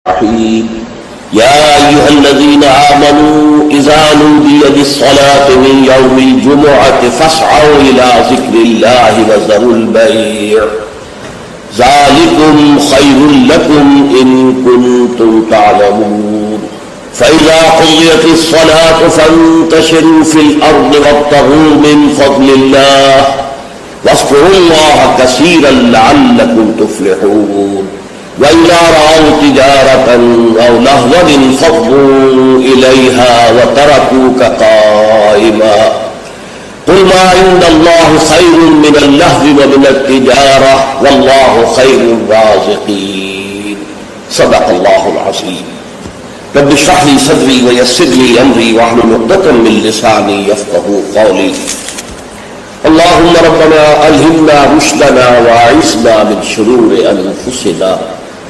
يا أيها الذين آمنوا إذا نودي للصلاة من يوم الجمعة فاسعوا إلى ذكر الله وذروا البيع ذلكم خير لكم إن كنتم تعلمون فإذا قضيت الصلاة فانتشروا في الأرض وابتغوا من فضل الله واذكروا الله كثيرا لعلكم تفلحون وإذا رأوا تجارة أو لهوا انفضوا إليها وتركوك قائما قل ما عند الله خير من اللهو ومن التجارة والله خير الرازقين صدق الله العظيم رب اشرح لي صدري ويسر لي أمري واحلل عقدة من لساني يفقهوا قولي اللهم ربنا ألهمنا رشدنا وأعصمنا من شرور أنفسنا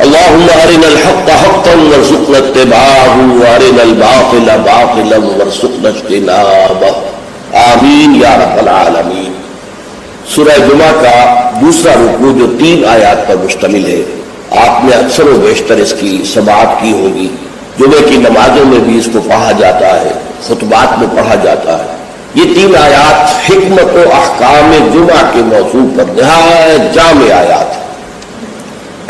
اللهم أرنا الحق حقا وارزقنا اتباعه وأرنا الباطل باطلا وارزقنا اجتنابه آمین یا رب العالمین۔ سورہ جمعہ کا دوسرا رکوع جو 3 آیات پر مشتمل ہے، آپ نے اکثر و بیشتر اس کی سماعت کی ہوگی۔ جمعے کی نمازوں میں بھی اس کو پڑھا جاتا ہے، خطبات میں پڑھا جاتا ہے۔ یہ 3 آیات حکمت و احکام جمعہ کے موضوع پر نہایت جامع آیات ہیں۔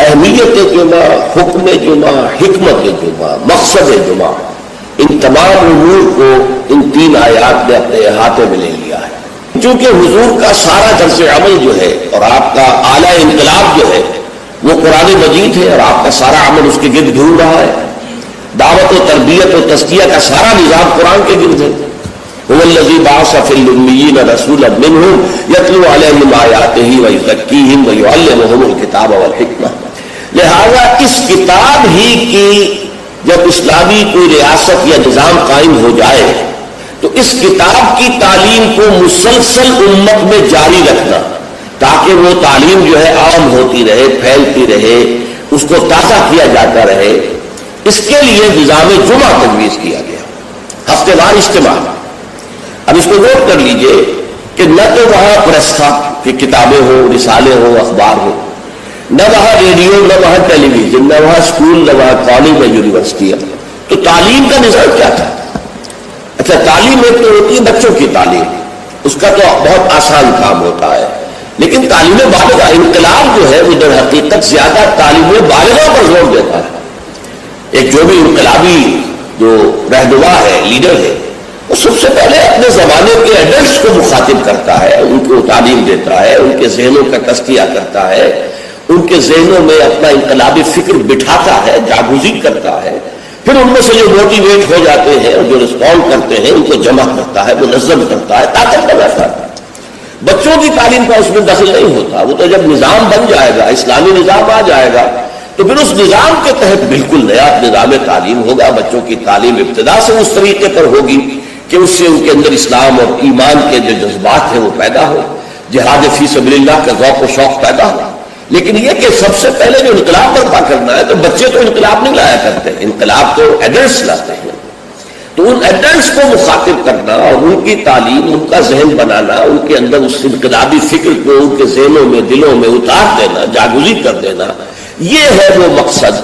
اہمیت جمعہ، حکم جمعہ، حکمت جمعہ، مقصد جمعہ، ان تمام امور کو ان 3 آیات نے اپنے احاطے میں لے لیا ہے۔ چونکہ حضور کا سارا طرز عمل جو ہے اور آپ کا اعلیٰ انقلاب جو ہے وہ قرآن مجید ہے، اور آپ کا سارا عمل اس کے گرد گھوم رہا ہے۔ دعوت و تربیت و تزکیہ کا سارا نظام قرآن کے گرد ہے۔ هو الذی بعث فی الامیین رسولا منہم یتلو علیہم آیاتہ ویزکیہم ویعلمہم الکتاب والحکمہ۔ لہذا اس کتاب ہی کی جب اسلامی کوئی ریاست یا نظام قائم ہو جائے تو اس کتاب کی تعلیم کو مسلسل امت میں جاری رکھنا، تاکہ وہ تعلیم جو ہے عام ہوتی رہے، پھیلتی رہے، اس کو تازہ کیا جاتا رہے، اس کے لیے نظام جمعہ تجویز کیا گیا، ہفتے وار اجتماع۔ اب اس کو نوٹ کر لیجئے کہ نہ تو وہاں پریس تھا کہ کتابیں ہوں، رسالے ہوں، اخبار ہوں، نہ وہاں ریڈیو، نہ وہاں ٹیلی ویژن، نہ وہاں اسکول، نہ وہاں کالج، نہ یونیورسٹی۔ تو تعلیم کا نظام کیا تھا؟ اچھا، تعلیم ایک تو ہوتی ہے بچوں کی تعلیم، اس کا تو بہت آسان کام ہوتا ہے، لیکن تعلیم بالغہ، انقلاب جو ہے وہ در حقیقت زیادہ تعلیم بالغہ پر زور دیتا ہے۔ ایک جو بھی انقلابی جو رہنما ہے، لیڈر ہے، وہ سب سے پہلے اپنے زمانے کے ایڈلٹس کو مخاطب کرتا ہے، ان کو تعلیم دیتا ہے، ان کے ذہنوں کا تزکیہ کرتا ہے، ان کے ذہنوں میں اپنا انقلابی فکر بٹھاتا ہے، جاگوزی کرتا ہے، پھر ان میں سے جو موٹیویٹ ہو جاتے ہیں اور جو رسپونڈ کرتے ہیں ان کو جمع کرتا ہے، منظم کرتا ہے، طاقت بناتا ہے۔ بچوں کی تعلیم کا اس میں دخل نہیں ہوتا، وہ تو جب نظام بن جائے گا، اسلامی نظام آ جائے گا تو پھر اس نظام کے تحت بالکل نیا نظام تعلیم ہوگا۔ بچوں کی تعلیم ابتدا سے اس طریقے پر ہوگی کہ اس سے ان کے اندر اسلام اور ایمان کے جو جذبات ہیں وہ پیدا ہو، جہاد فی سبیل اللہ کا ذوق و شوق پیدا ہو۔ لیکن یہ کہ سب سے پہلے جو انقلاب برپا کرنا ہے، تو بچے تو انقلاب نہیں لایا کرتے، انقلاب تو ایڈلٹس لاتے ہیں۔ تو ان ایڈلٹس کو مخاطب کرنا اور ان کی تعلیم، ان کا ذہن بنانا، ان کے اندر اس انقلابی فکر کو ان کے ذہنوں میں، دلوں میں اتار دینا، جاگوزی کر دینا، یہ ہے وہ مقصد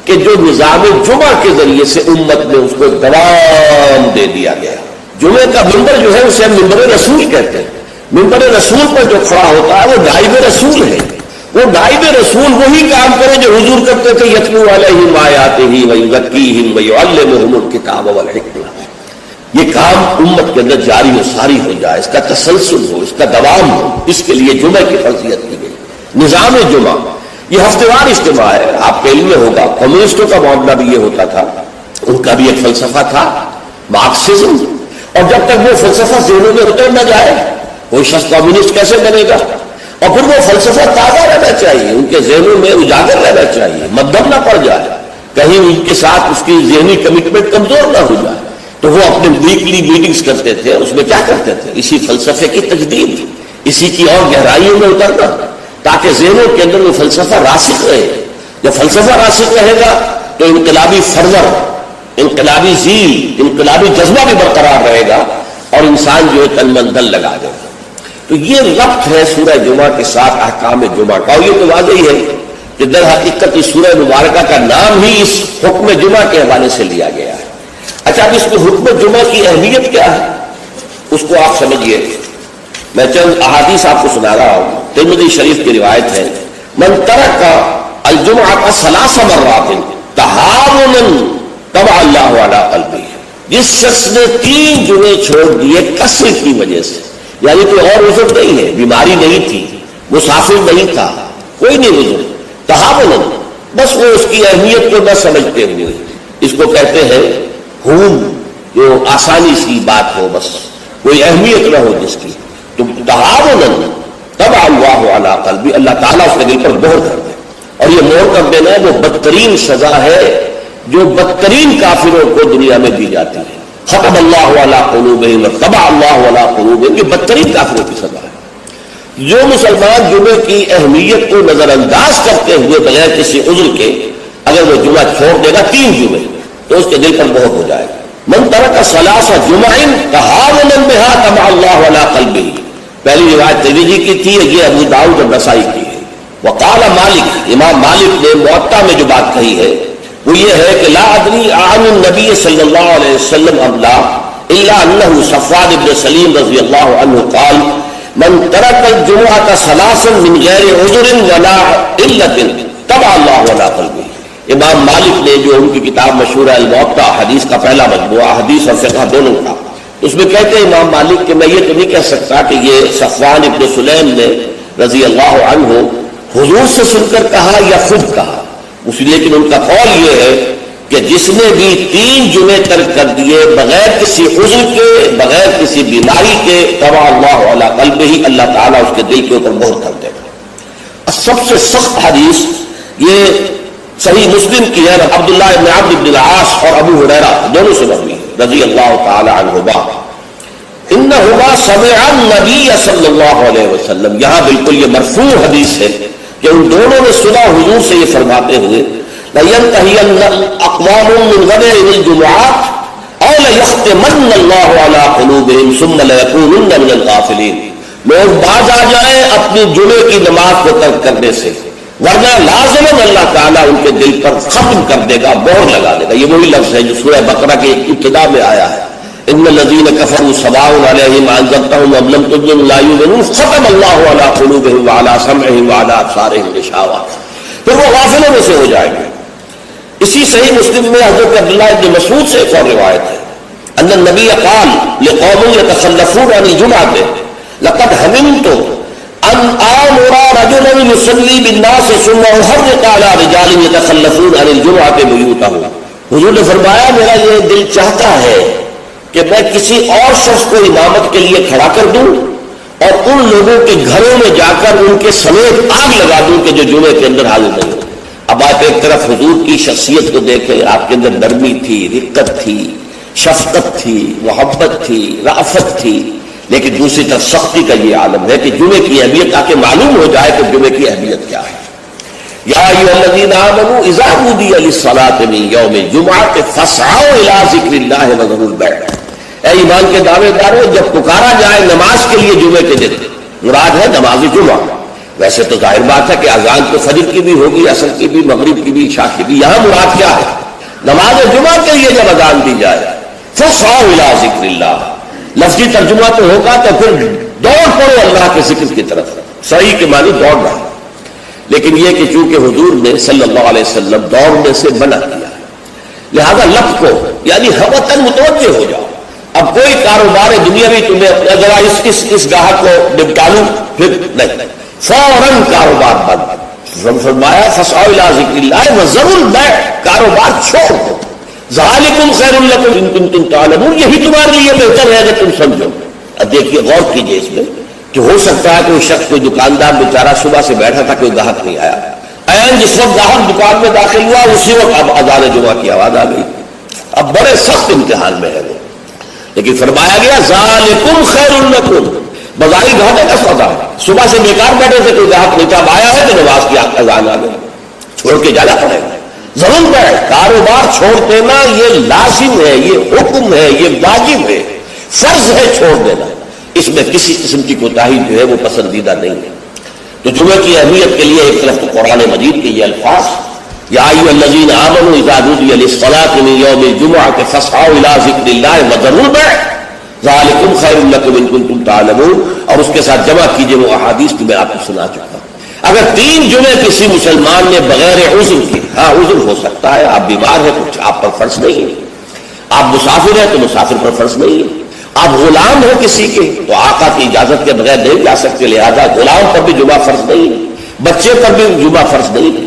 کہ جو نظام جمعہ کے ذریعے سے امت میں اس کو دوام دے دیا گیا۔ جمعے کا ممبر جو ہے اسے ہم ممبر رسول کہتے ہیں۔ ممبر رسول پر جو کھڑا ہوتا ہے وہ نائب رسول ہے۔ وہ نائب رسول وہی کام کرے جو حضور کرتے تھے، یتلو علیہم آیاتہ ویزکیہم ویعلمہم الکتاب والحکمہ۔ یہ کام امت کے اندر جاری و ساری ہو جائے، اس کا تسلسل ہو، اس کا دوام ہو، اس کے لیے جمعہ کی فرضیت کی گئی۔ نظام جمعہ یہ ہفتے وار اجتماع ہے۔ آپ کے علم میں ہوگا کمیونسٹوں کا معاملہ بھی یہ ہوتا تھا، ان کا بھی ایک فلسفہ تھا، مارکسزم، اور جب تک وہ فلسفہ ذہنوں میں اتر نہ جائے کوئی شخص کمیونسٹ کیسے بنے گا؟ اور پھر وہ فلسفہ تازہ رہنا چاہیے، ان کے ذہنوں میں اجاگر رہنا چاہیے، مدھم نہ پڑ جائے، کہیں ان کے ساتھ اس کی ذہنی کمٹمنٹ کمزور نہ ہو جائے۔ تو وہ اپنے ویکلی میٹنگز کرتے تھے، اور اس میں کیا کرتے تھے؟ اسی فلسفے کی تجدید، اسی کی اور گہرائیوں میں اترنا، تاکہ ذہنوں کے اندر وہ فلسفہ راسخ رہے۔ جب فلسفہ راسخ رہے گا تو انقلابی فرور، انقلابی ذیل، انقلابی جذبہ بھی برقرار رہے گا، اور انسان جو ہے تن من دل لگا دے گا۔ تو یہ ربط ہے سورہ جمعہ کے ساتھ احکام جمعہ کا، اور یہ تو واضح ہے کہ در حقیقت اس سورہ مبارکہ کا نام ہی اس حکم جمعہ کے حوالے سے لیا گیا ہے۔ اچھا، اب اس میں حکم جمعہ کی اہمیت کیا ہے اس کو آپ سمجھیے۔ میں چند احادیث آپ کو سنا رہا ہوں۔ ترمذی شریف کی روایت ہے، من ترک الجمعہ ثلاث مرات تہاونا طبع اللہ علی قلبہ، جس شخص نے 3 جمعے چھوڑ دیے کثرت کی وجہ سے، یعنی کوئی اور عذر نہیں ہے، بیماری نہیں تھی، مسافر نہیں تھا، کوئی نہیں عذر، تہاونا، بس وہ اس کی اہمیت کو نہ سمجھتے ہوئے، اس کو کہتے ہیں ہون، جو آسانی سی بات ہو، بس کوئی اہمیت نہ ہو جس کی، تو تہاونا طبع اللہ علی قلبہ، اللہ تعالیٰ اس کے دل پر مہر کر دے۔ اور یہ مہر کر دینا وہ بدترین سزا ہے جو بدترین کافروں کو دنیا میں دی جاتی ہے۔ ختم اللہ علی قلوبہم وطبع اللہ علی قلوبہم، یہ بدترین کافروں کی سزا ہے۔ جو مسلمان جمعے کی اہمیت کو نظر انداز کرتے ہوئے بغیر کسی عذر کے اگر وہ جمعہ چھوڑ دے گا 3 جمعے، تو اس کے دل پر مہر ہو جائے گا۔ من ترک ثلاث جمع تہاونا بہا طبع اللہ علی قلبہ، پہلی روایت ترمذی کی تھی، یہ ابو داؤد اور نسائی کی ہے۔ وقال مالک، امام مالک نے موطا میں جو بات کہی ہے وہ یہ ہے کہ لا ادری عن النبی صلی اللہ علیہ وسلم ابلا الا انه صفوان بن سلیم رضی اللہ عنہ قال من ترک الجمعة ثلاثا من غیر عذر ولا علت طبع اللہ علی قلبہ۔ امام مالک نے جو ان کی کتاب مشہور ہے الموطا، حدیث کا پہلا مجموعہ، حدیث اور فقہ دونوں کا، اس میں کہتے ہیں امام مالک کہ میں یہ تو نہیں کہہ سکتا کہ یہ صفوان ابن سلیم نے رضی اللہ عنہ حضور سے سن کر کہا یا خود کہا، اس لیے کہ ان کا قول یہ ہے کہ جس نے بھی 3 جمعے ترک کر دیے بغیر کسی عذر کے، بغیر کسی بیماری کے، طبع اللہ علی قلبہ، اللہ تعالیٰ اس کے دل کے اوپر مہر کر دے گا۔ سب سے سخت حدیث یہ صحیح مسلم کی ہے، عبداللہ بن عمرو بن العاص اور ابو ہریرہ دونوں سے مروی ہے رضی اللہ تعالی عنہما، انہما سمع النبی صلی اللہ علیہ وسلم، یہاں بالکل یہ مرفوع حدیث ہے کہ ان دونوں نے سنا حضور سے یہ فرماتے ہوئے لَيَنْتَهِيَنَّ أَقْوَامٌ مِّنْ غَدَرِ الْجُمُعَاتِ أَوْ لَيَخْتِمَنَّ اللَّهُ عَلَىٰ قُلُوبِهِمْ ثُمَّ لَيَكُونُنَّ مِنَ الْغَافِلِينَ، لوگ باز آ جائیں اپنی جمعے کی نماز کو ترک کرنے سے، ورنہ لازماً اللہ تعالیٰ ان کے دل پر ختم کر دے گا، مہر لگا دے گا۔ یہ وہی لفظ ہے جو سورہ بقرہ کے ابتدا میں آیا ہے، ان الذین کفروا سواء علیہم انذرتہم ام لم تنذرہم لا یؤمنون ختم اللہ علی قلوبہم وعلی سمعہم وعلی ابصارہم غشاوہ، پھر وہ غافلوں میں سے ہو جائیں گے۔ اسی صحیح مسلم میں حضرت عبداللہ بن مسعود سے ایک اور روایت ہے، ان النبی قال لقوم یتخلفون عن الجمعۃ لقد ہممت ان آمر رجلا یصلی بالناس ثم احرق علی رجال یتخلفون عن الجمعۃ بیوتہم، حضور نے فرمایا میرا یہ دل چاہتا ہے کہ میں کسی اور شخص کو امامت کے لیے کھڑا کر دوں اور ان لوگوں کے گھروں میں جا کر ان کے سمیت آگ لگا دوں کہ جو جمعے کے اندر حاضر نہیں ہو۔ اب آپ ایک طرف حضور کی شخصیت کو دیکھیں، آپ کے اندر نرمی تھی، رقت تھی، شفقت تھی، محبت تھی، رأفت تھی، لیکن دوسری طرف سختی کا یہ عالم ہے کہ جمعے کی اہمیت تاکہ معلوم ہو جائے کہ جمعے کی اہمیت کیا ہے۔ یا ایھا الذین آمنوا اذا نودی للصلاۃ من یوم الجمعۃ فاسعوا الی ذکر اللہ وذروا البیع، اے ایمان کے دعوے دارو جب پکارا جائے نماز کے لیے جمعے کے دن، مراد ہے نماز جمعہ، ویسے تو ظاہر بات ہے کہ اذان تو فجر کی بھی ہوگی، عصر کی بھی، مغرب کی بھی، عشاء کی بھی، یہاں مراد کیا ہے؟ نماز جمعہ کے لیے جب اذان دی جائے فاسعوا الی ذکر اللہ، لفظی ترجمہ تو ہوگا تو پھر دوڑ پڑو اللہ کے ذکر کی طرف، صحیح کے معنی دوڑنا، لیکن یہ کہ چونکہ حضور نے صلی اللہ علیہ وسلم دوڑنے سے منع کیا ہے، لہذا لفظ کو یعنی ہمتاً متوجہ ہو جاؤ۔ اب کوئی کاروبار دنیاوی تمہیں ذرا اس گاہک کو نپٹا لوں، پھر نہیں، فوراً کاروبار بند، فرمایا فاسعوا الی ذکر اللہ وذروا البیع، کاروبار چھوڑ دو، ذالکم خیر لکم ان کنتم تعلمون، یہی تمہارے لیے بہتر ہے اگر تم سمجھو۔ اب دیکھیے غور کیجیے اس میں کہ ہو سکتا ہے کوئی شخص، کوئی دکاندار بیچارہ صبح سے بیٹھا تھا، کوئی گاہک نہیں آیا، جس وقت گاہک دکان میں داخل ہوا اسی وقت اب اذان جمعہ کی آواز آ گئی، اب بڑے سخت امتحان میں ہے وہ، لیکن فرمایا گیا ذالکم خیر لکم، بظاہر گھاٹے کا سودا، صبح سے بیکار بیٹھے تھے، کوئی گاہک نہیں تھا، اب آیا ہے تو نماز کی اذان آ گئی، چھوڑ کے جانا پڑے گا، ضرور ہے کاروبار چھوڑ دینا، یہ لازم ہے، یہ حکم ہے، یہ واجب ہے، فرض ہے چھوڑ دینا، اس میں کسی قسم کی کوتاہی جو ہے وہ پسندیدہ نہیں ہے۔ تو جمعے کی اہمیت کے لیے ایک طرف تو قرآن مجید کے یہ الفاظ یا ایھا الذین آمنوا اذا نودی للصلاۃ من یوم الجمعۃ فاسعوا الی ذکر اللہ وذروا البیع ذالکم خیر لکم ان کنتم تعلمون، اور اس کے ساتھ جمع کیجئے وہ احادیث کہ میں آپ کو سنا چکا ہوں۔ اگر 3 جمعے کسی مسلمان نے بغیر عذر کے، ہاں عذر ہو سکتا ہے، آپ بیمار ہیں کچھ آپ پر فرض نہیں ہے، آپ مسافر ہیں تو مسافر پر فرض نہیں ہے، آپ غلام ہیں کسی کے تو آقا کی اجازت کے بغیر نہیں جا سکتے، لہذا غلام پر بھی جمعہ فرض نہیں ہے، بچے پر بھی جمعہ فرض نہیں ہے،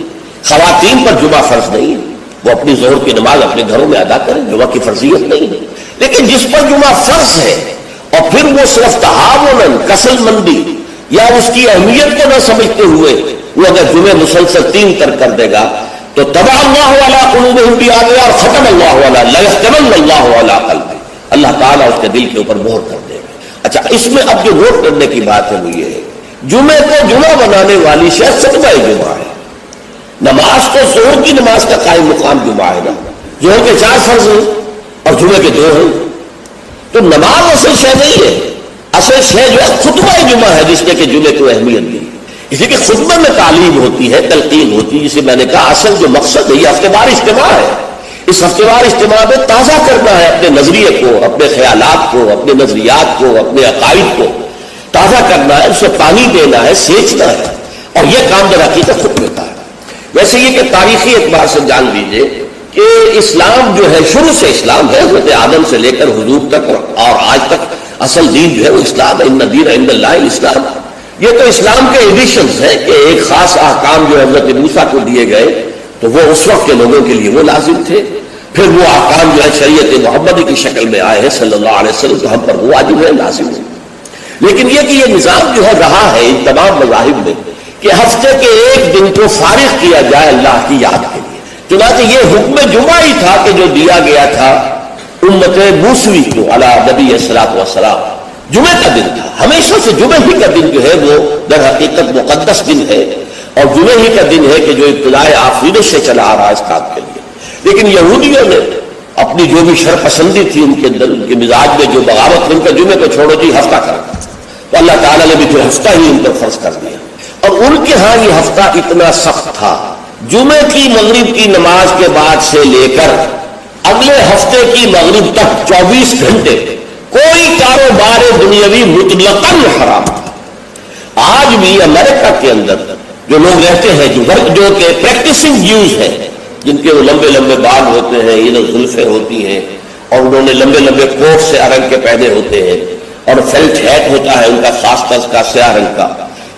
خواتین پر جمعہ فرض نہیں ہے، وہ اپنی ظہر کی نماز اپنے گھروں میں ادا کریں، جمعہ کی فرضیت نہیں ہے۔ لیکن جس پر جمعہ فرض ہے اور پھر وہ صرف تہاوناً کسل مندی یا اس کی اہمیت کو نہ سمجھتے ہوئے وہ اگر جمعے مسلسل 3 ترک کر دے گا تو طبع اللہ علی قلوبہم بآیاتہ اور ختم اللہ علی لیختمن اللہ علی قلبہ، اللہ تعالیٰ اس کے دل کے اوپر مہر کر دے گا۔ اچھا، اس میں اب جو نوٹ کرنے کی بات ہے وہ یہ ہے، جمعے کو جمعہ بنانے والی شاید خطبہ جمعہ ہے، نماز تو ظہر کی نماز کا قائم مقام جمعہ ہے نا، ظہر کے 4 فرض ہیں اور جمعے کے 2 ہیں، تو نماز اصل شے نہیں ہے، اصل شے جو ہے خطبہ جمعہ ہے جس نے کہ جمعے کو اہمیت دی، اس لیے کہ خطبہ میں تعلیم ہوتی ہے، تلقین ہوتی ہے، جسے میں نے کہا اصل جو مقصد ہے یہ ہفتے وار اجتماع ہے، اس ہفتے وار اجتماع میں تازہ کرنا ہے اپنے نظریے کو، اپنے خیالات کو، اپنے نظریات کو، اپنے عقائد کو تازہ کرنا ہے، اسے پانی دینا ہے، سینچنا ہے، اور یہ کام در حقیقت خطبے کا ہے۔ ویسے یہ کہ تاریخی اعتبار سے جان لیجئے کہ اسلام جو ہے شروع سے اسلام ہے، حضرت آدم سے لے کر حضور تک اور آج تک اصل دین جو ہے وہ اسلام ہے، ان الدین عند اللہ الاسلام۔ یہ تو اسلام کے ایڈیشنز ہیں کہ ایک خاص احکام جو حضرت موسیٰ کو دیے گئے تو وہ اس وقت کے لوگوں کے لیے وہ لازم تھے، پھر وہ احکام جو ہے شریعت محمدی کی شکل میں آئے ہیں صلی اللہ علیہ وسلم، تو ہم پر وہ واجب ہے، لازم ہے۔ لیکن یہ کہ یہ نظام جو ہے رہا ہے ان تمام مذاہب میں کہ ہفتے کے ایک دن کو فارغ کیا جائے اللہ کی یاد کے لیے، چنانچہ یہ حکم جمعہ ہی تھا کہ جو دیا گیا تھا امت موسوی کو علی نبی الصلوۃ والسلام، جمعے کا دن تھا، ہمیشہ سے جمعے ہی کا دن جو ہے وہ در حقیقت مقدس دن ہے، اور جمعے ہی کا دن ہے کہ جو ابتدائے آفریدہ سے چلا آ رہا ہے اس کام کے لیے۔ لیکن یہودیوں نے اپنی جو بھی شر پسندی تھی ان کے اندر، ان کے مزاج میں جو بغاوت تھی، ان کا جمعے کو چھوڑو جی ہفتہ کرنا، تو اللہ تعالیٰ نے بھی پھر ہفتہ ہی ان پر فرض کر دیا، اور ان کے ہاں یہ ہفتہ اتنا سخت تھا، جمعے کی مغرب کی نماز کے بعد سے لے کر اگلے ہفتے کی مغرب تک 24 گھنٹے کوئی کاروبار دنیاوی مطلقاً حرام تھا۔ آج بھی امریکہ کے اندر جو لوگ رہتے ہیں جو کہ پریکٹسنگ جیوز ہیں، جن کے وہ لمبے لمبے بال ہوتے ہیں، ادھر زلفیں ہوتی ہیں، اور انہوں نے لمبے لمبے کوٹ سیاہ رنگ کے پہنے ہوتے ہیں، اور فیلٹ ہیٹ ہوتا ہے ان کا خاص طرز کا سیاہ رنگ کا،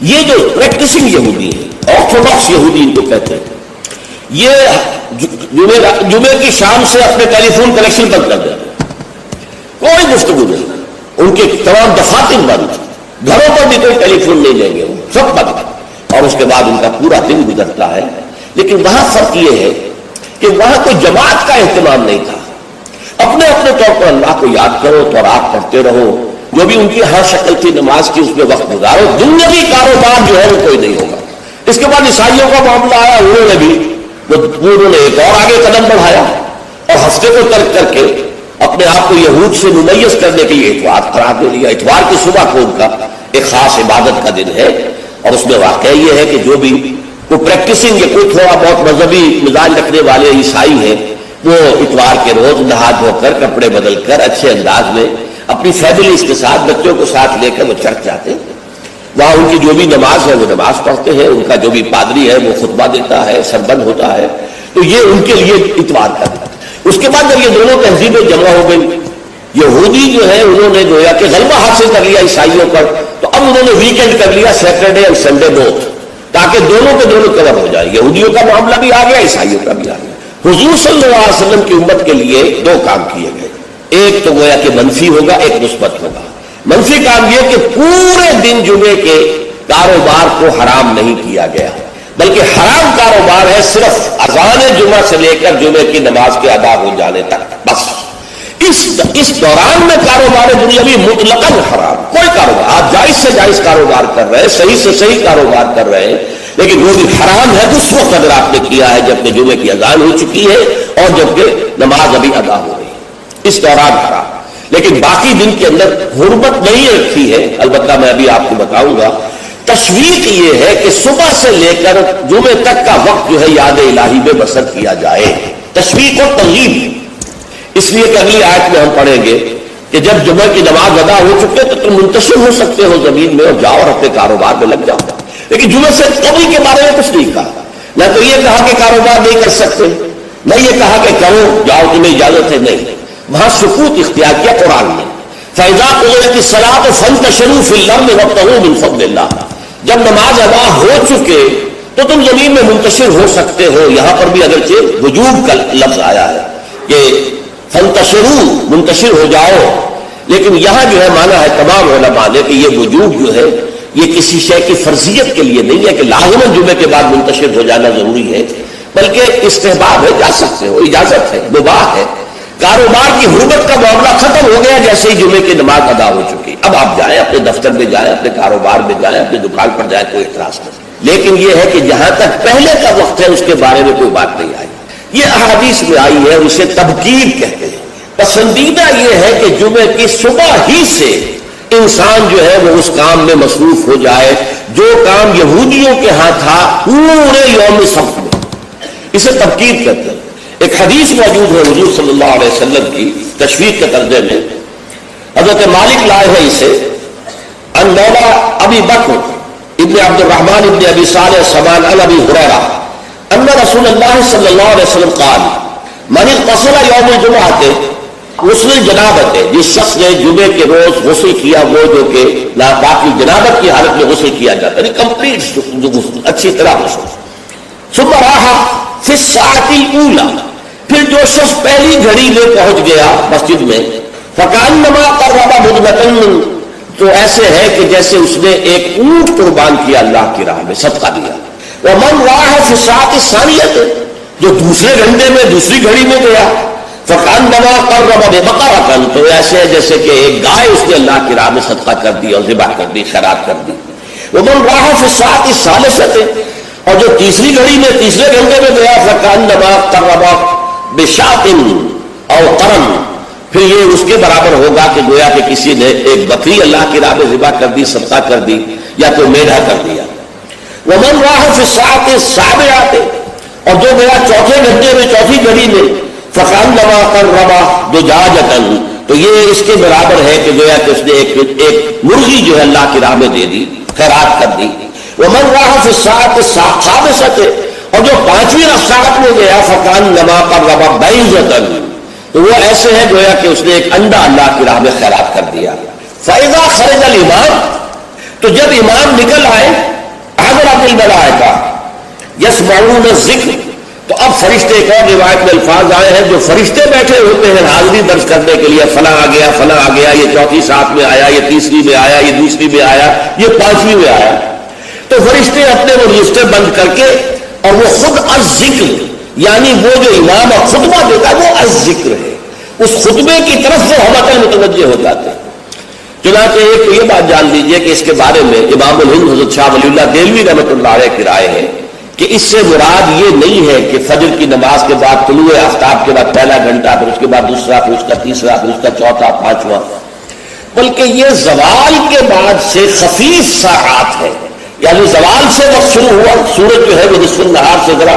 یہ جو پریکٹسنگ یہودی ہیں، آرتھوڈاکس یہودی ان کو کہتے ہیں، یہ جمعے کی شام سے اپنے ٹیلی فون کنیکشن بند کر دیتے ہیں، کوئی گفتگو نہیں، ان کے تمام دفاتر بند، گھروں پر بھی کوئی ٹیلی فون نہیں لیں گے، سب بند، اور اس کے بعد ان کا پورا دن گزرتا ہے۔ لیکن وہاں فرق یہ ہے کہ وہاں کوئی جماعت کا اہتمام نہیں تھا، اپنے اپنے طور پر اللہ کو یاد کرو تو رات پڑھتے رہو، جو بھی ان کی ہر شکل تھی نماز کی اس میں وقت گزارو، دنیاوی کاروبار جو ہے وہ کوئی نہیں ہوگا۔ اس کے بعد عیسائیوں کا معاملہ آیا، انہوں نے ایک اور آگے قدم بڑھایا، اور ہفتے کو ترک کر کے اپنے آپ کو یہود سے ممیز کرنے کے لیے اتوار قرار دے لیا۔ اتوار کی صبح کو ان کا ایک خاص عبادت کا دن ہے، اور اس میں واقعہ یہ ہے کہ جو بھی کوئی پریکٹسنگ یا کوئی تھوڑا بہت مذہبی مزاج رکھنے والے عیسائی ہیں، وہ اتوار کے روز نہا دھو کر کپڑے بدل کر اچھے انداز میں اپنی فیملیز کے ساتھ بچوں کو ساتھ لے کر وہ چرچ جاتے ہیں، وہاں ان کی جو بھی نماز ہے وہ نماز پڑھتے ہیں، ان کا جو بھی پادری ہے وہ خطبہ دیتا ہے، سربند ہوتا ہے، تو یہ ان کے لیے اتوار کا دن۔ اس کے بعد جب یہ دونوں تہذیبیں جمع ہو گئی، یہودی جو ہے انہوں نے گویا کہ غلبہ حاصل کر لیا عیسائیوں پر، تو اب انہوں نے ویکینڈ کر لیا، سیٹرڈے اور سنڈے بوتھ، تاکہ دونوں کے دونوں کور ہو جائے، یہودیوں کا معاملہ بھی آ گیا، عیسائیوں کا بھی آ گیا۔ حضور صلی اللہ علیہ وسلم کی امت کے لیے 2 کام کیے گئے، ایک تو گویا کہ منفی ہوگا، ایک مثبت ہوگا۔ منفی کام یہ کہ پورے دن جمعے کے کاروبار کو حرام نہیں کیا گیا، بلکہ حرام کاروبار ہے صرف اذان جمعہ سے لے کر جمعے کی نماز کے ادا ہو جانے تک، بس اس دوران میں کاروبار دنیاوی مطلقاً حرام، کوئی کاروبار، آپ جائز سے جائز کاروبار کر رہے ہیں، صحیح سے صحیح کاروبار کر رہے ہیں، لیکن وہ بھی حرام ہے اس وقت اگر آپ نے کیا ہے جب کہ جمعے کی اذان ہو چکی ہے اور جب کہ نماز ابھی ادا ہو رہی ہے، اس دوران حرام۔ لیکن باقی دن کے اندر حرمت نہیں رکھی ہے، البتہ میں ابھی آپ کو بتاؤں گا تشویق یہ ہے کہ صبح سے لے کر جمعے تک کا وقت جو ہے یاد الہی میں بسر کیا جائے، تشویق اور ترغیب۔ اس لیے کہ اگلی آیت میں ہم پڑھیں گے کہ جب جمعہ کی نماز ادا ہو چکے تو تم منتشر ہو سکتے ہو زمین میں اور جاؤ اور اپنے کاروبار میں لگ جاؤ۔ لیکن جمعے سے قبل کے بارے میں کچھ نہیں کہا، نہ تو یہ کہا کہ کاروبار نہیں کر سکتے، نہ یہ کہا کہ کرو جاؤ تمہیں اجازت ہے، نہیں، وہاں سکوت اختیار کیا قرآن نے۔ فَإِذَا قُضِيَتِ الصَّلَاةُ فَانتَشِرُوا فِي الْأَرْضِ وَابْتَغُوا مِن فَضْلِ اللَّهِ، جب نماز ادا ہو چکے تو تم زمین میں منتشر ہو سکتے ہو۔ یہاں پر بھی اگرچہ وجوب کا لفظ آیا ہے کہ فانتشروا، منتشر ہو جاؤ، لیکن یہاں جو ہے مانا ہے تمام علماء نے کہ یہ وجوب جو ہے یہ کسی شے کی فرضیت کے لیے نہیں ہے کہ لازماً جمعے کے بعد منتشر ہو جانا ضروری ہے، بلکہ استحباب ہے، جا سکتے ہو، اجازت ہے، مباح ہے۔ کاروبار کی حرمت کا معاملہ ختم ہو گیا جیسے ہی جمعے کی نماز ادا ہو چکی، اب آپ جائیں اپنے دفتر میں جائیں، اپنے کاروبار میں جائیں، اپنی دکان پر جائیں، کوئی اعتراض نہیں، لیکن یہ ہے کہ جہاں تک پہلے کا وقت ہے اس کے بارے میں کوئی بات نہیں آئی۔ یہ احادیث میں آئی ہے، اسے تبکیر کہتے ہیں۔ پسندیدہ یہ ہے کہ جمعے کی صبح ہی سے انسان جو ہے وہ اس کام میں مصروف ہو جائے جو کام یہودیوں کے ہاں تھا پورے یوم سبت میں، اسے تبکیر کہتے ہیں۔ ایک حدیث موجود ہے حضور صلی اللہ علیہ وسلم کی تشویق کے ترجمے میں، حضرت مالک لائے ہیں اسے ان مولا ابی بکر ابن عبد الرحمن ابن ابی صالح سمان عن ابی ہریرہ ان رسول اللہ صلی اللہ علیہ وسلم قال من اغتسل یوم الجمعہ، غسل جنابت ہے، جس شخص نے جمعے کے روز غسل کیا، وہ جو کہ ناپاکی جنابت کی حالت میں غسل کیا جاتا ہے، کمپلیٹ اچھی طرح غسل، ثم راح فی الساعۃ الاولی، پھر جو شخص پہلی گھڑی میں پہنچ گیا مسجد میں، فکأنما قرب مدنۃ، تو ایسے ہے کہ جیسے اس نے ایک اونٹ قربان کیا اللہ کی راہ میں، صدقہ دیا۔ ومن راح فی الساعۃ الثانیۃ، جو دوسرے گھنٹے میں دوسری گھڑی میں گیا، فکأنما قرب بقرۃ، تو ایسے ہے جیسے کہ ایک گائے اس نے اللہ کی راہ میں صدقہ کر دی اور ذبح کر دی، خیرات کر دی۔ ومن راح فی الساعۃ الثالثۃ، اور جو تیسری گھڑی میں تیسرے گھنٹے میں گیا، فکأنما قرب بشاۃ او قرن، پھر یہ اس کے برابر ہوگا کہ گویا کہ کسی نے ایک بکری اللہ کی راہ میں ذبح کر دی، صدقہ کر دی، یا کوئی میڑھا کر دیا۔ ومن راح فی الساعۃ السابعۃ، اور جو گیا چوتھے گھنٹے میں چوتھی گھڑی میں، فکأنما قرب دجاجۃ، تو یہ اس کے برابر ہے کہ گویا کہ اس نے ایک مرغی جو ہے اللہ کی راہ میں دے دی، خیرات کر دی۔ ومن راح فی الساعۃ الخامسۃ، اور جو پانچویں ساعت میں گیا، فکأنما قرب بیضۃ، تو وہ ایسے ہے گویا کہ اس نے ایک انڈا اللہ کی راہ میں خیرات کر دیا۔ فإذا خرج الامام، تو جب امام نکل آئے، حضرت الملائکہ یسمعون الذکر، تو اب فرشتے، ایک اور روایت میں الفاظ آئے ہیں جو فرشتے بیٹھے ہوتے ہیں حاضری درج کرنے کے لیے، فلاں آ گیا، فلاں آ گیا، یہ چوتھی ساتھ میں آیا، یہ تیسری میں آیا، یہ دوسری میں آیا، یہ پانچویں میں آیا، تو فرشتے اپنے وہ رجسٹر بند کر کے، اور وہ خود الذکر، یعنی وہ جو امام اور خطبہ دیتا ہے وہ الذکر ہے، اس خطبے کی طرف وہ ہم متوجہ ہو جاتے ہیں۔ چنانچہ ایک یہ بات جان لیجئے کہ اس کے بارے میں امام الہند حضرت شاہ ولی اللہ دہلوی رحمۃ اللہ علیہ کی رائے ہے کہ اس سے مراد یہ نہیں ہے کہ فجر کی نماز کے بعد طلوع آفتاب کے بعد پہلا گھنٹہ، پھر اس کے بعد دوسرا، پھر اس کا تیسرا، پھر اس کا چوتھا، پانچواں، بلکہ یہ زوال کے بعد سے خفیف ساعات ہے، یعنی زوال سے وقت شروع ہوا، سورج جو ہے وہ نصف النہار سے ذرا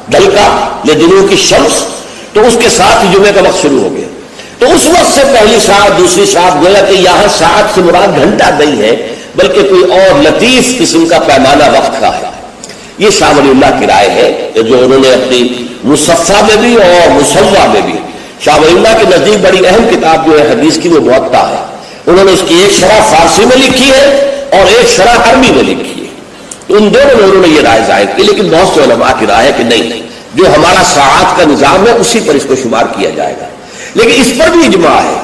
ڈھل کا لدنو کی شمس، تو اس کے ساتھ ہی جمعے کا وقت شروع ہو گیا، تو اس وقت سے پہلی ساعت دوسری ساعت، گویا کہ یہاں ساعت سے مراد گھنٹہ نہیں ہے بلکہ کوئی اور لطیف قسم کا پیمانہ وقت کا ہے۔ یہ شاہ ولی اللہ کی رائے ہے جو انہوں نے اپنی مصفہ میں بھی اور مصوہ میں بھی، شاہ ولی اللہ کے نزدیک بڑی اہم کتاب جو ہے حدیث کی وہ موطا ہے، انہوں نے اس کی ایک شرح فارسی میں لکھی ہے اور ایک شرح عربی میں لکھی ہے، ان دونوں میں انہوں نے یہ رائے ظاہر کی، لیکن بہت سے علماء کی رائے ہے کہ نہیں، جو ہمارا ساعات کا نظام ہے اسی پر اس کو شمار کیا جائے گا، لیکن اس پر بھی اجماع ہے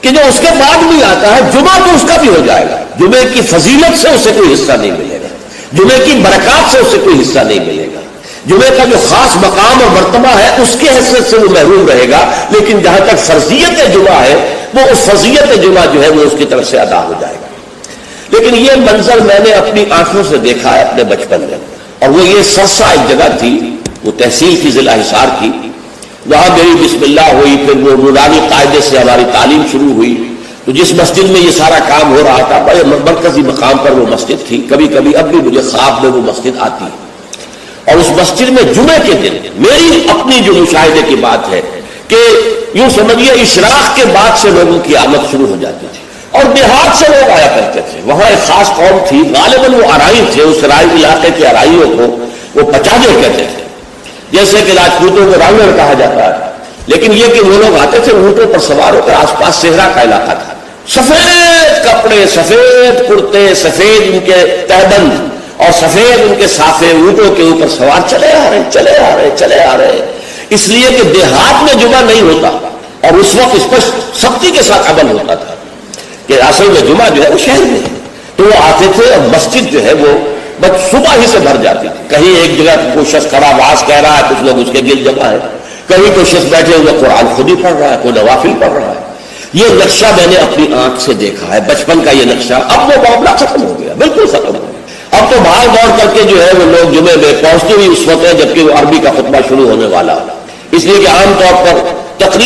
کہ جو اس کے بعد بھی آتا ہے جمعہ تو اس کا بھی ہو جائے گا، جمعے کی فضیلت سے اسے کوئی حصہ نہیں ملے گا، جمعے کی برکات سے اسے کوئی حصہ نہیں ملے گا، جمعے کا جو خاص مقام اور مرتبہ ہے اس کی حیثیت سے وہ محروم رہے گا، لیکن جہاں تک فرضیت جمعہ ہے وہ اس فضیلت جمعہ جو ہے وہ اس کی طرف سے ادا ہو جائے گا۔ لیکن یہ منظر میں نے اپنی آنکھوں سے دیکھا ہے اپنے بچپن میں، اور وہ یہ سرسا ایک جگہ تھی، وہ تحصیل کی ضلع حصار کی، وہاں میری بسم اللہ ہوئی، پھر وہ نورانی قاعدے سے ہماری تعلیم شروع ہوئی، تو جس مسجد میں یہ سارا کام ہو رہا تھا بڑے مرکزی مقام پر وہ مسجد تھی. کبھی کبھی اب بھی مجھے خواب میں وہ مسجد آتی ہے. اور اس مسجد میں جمعے کے دن میری اپنی جو مشاہدے کی بات ہے کہ یوں سمجھیے اشراق کے بعد سے لوگوں کی آمد شروع ہو جاتی تھی اور دیہات سے لوگ آیا کرتے تھے. وہاں ایک خاص قوم تھی, غالباً وہ ارائی تھے. اس رائی علاقے کے ارائیوں کو وہ پچاجے کہتے تھے, جیسے کہ راجپوتوں کو رانگڑ کہا جاتا ہے. لیکن یہ کہ وہ لوگ آتے تھے اونٹوں پر سوار ہو کر, آس پاس صحرا کا علاقہ تھا, سفید کپڑے, سفید کرتے, سفید ان کے تہبند اور سفید ان کے صافے, اونٹوں کے اوپر سوار چلے آ رہے چلے آ رہے چلے آ رہے. اس لیے کہ دیہات میں جمعہ نہیں ہوتا اور اس وقت اس پر سختی کے ساتھ عمل ہوتا تھا کہ اصل میں جمعہ جو ہے وہ شہر میں ہے. تو وہ آتے تھے اور مسجد جو ہے وہ بس صبح ہی سے بھر جاتی تھی. کہیں ایک جگہ کوئی شخص کھڑا آواز کہہ رہا ہے, کچھ لوگ اس کے گرد جمع ہے, کہیں کوئی شخص بیٹھے ہوئے قرآن خود ہی پڑھ رہا ہے, کوئی نوافل پڑھ رہا ہے. یہ نقشہ میں نے اپنی آنکھ سے دیکھا ہے, بچپن کا یہ نقشہ. اب وہ معاملہ ختم ہو گیا, بالکل ختم ہو گیا. اب تو بھاگ دوڑ کر کے جو ہے وہ لوگ جمعے میں پہنچتے ہوئے اس وقت ہے جبکہ وہ عربی کا خطبہ شروع ہونے والا. اس لیے کہ عام طور پر تقریر